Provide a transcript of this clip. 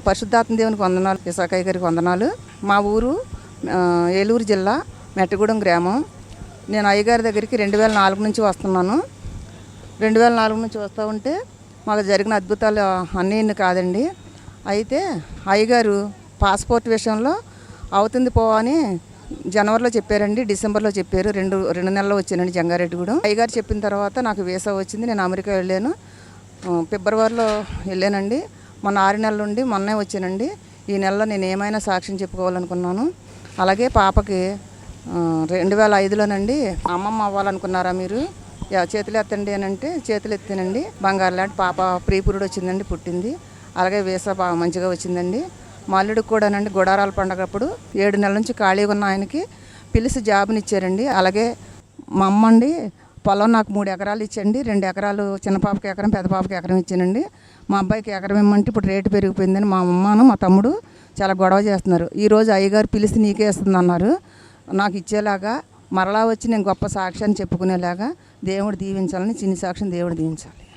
పరిశుద్ధాత్మ దేవునికి వందనాలు, ఇసాకయ్య గారికి వందనాలు. మా ఊరు ఏలూరు జిల్లా మెట్టగూడెం గ్రామం. నేను అయ్యగారి దగ్గరికి 2004 నుంచి వస్తున్నాను. 2004 నుంచి వస్తూ ఉంటే మాకు జరిగిన అద్భుతాలు అన్నీ కాదండి. అయితే అయ్యగారు పాస్పోర్ట్ విషయంలో అవుతుంది పో అని జనవరిలో చెప్పారండి, డిసెంబర్లో చెప్పారు. రెండు నెలల్లో వచ్చానండి జంగారెడ్డిగూడెం. అయ్యగారు చెప్పిన తర్వాత నాకు వీసా వచ్చింది. నేను అమెరికా వెళ్ళాను. ఫిబ్రవరిలో వెళ్ళానండి. మొన్న 6 నెలల నుండి మొన్నే వచ్చానండి. ఈ నెలలో నేను ఏమైనా సాక్ష్యం చెప్పుకోవాలనుకున్నాను. అలాగే పాపకి 2005లోనండి అమ్మమ్మ అవ్వాలనుకున్నారా మీరు, చేతులు ఎత్తండి అని అంటే చేతులు ఎత్తానండి. బంగారు లాంటి పాప ప్రీపురుడు వచ్చిందండి, పుట్టింది. అలాగే వీసా బాగా మంచిగా వచ్చిందండి. మా అల్లుడికి కూడానండి గుడారాల పండగప్పుడు 7 నెలల నుంచి ఖాళీగా ఉన్న ఆయనకి పిలిచి జాబునిచ్చారండి. అలాగే మా అమ్మ అండి పొలం నాకు 3 ఎకరాలు ఇచ్చండి. 2 ఎకరాలు చిన్న పాపకి ఎకరం, పెద్ద పాపకి ఎకరం ఇచ్చానండి. మా అబ్బాయికి ఎకరం ఇమ్మంటే ఇప్పుడు రేటు పెరిగిపోయిందని మా అమ్మను మా తమ్ముడు చాలా గొడవ చేస్తున్నారు. ఈరోజు అయ్యగారు పిలిచి నీకే ఇస్తుంది అన్నారు. నాకు ఇచ్చేలాగా మరలా వచ్చి నేను గొప్ప సాక్ష్యాన్ని చెప్పుకునేలాగా దేవుడు దీవించాలని, చిన్ని సాక్ష్యం దేవుడు దీవించాలి.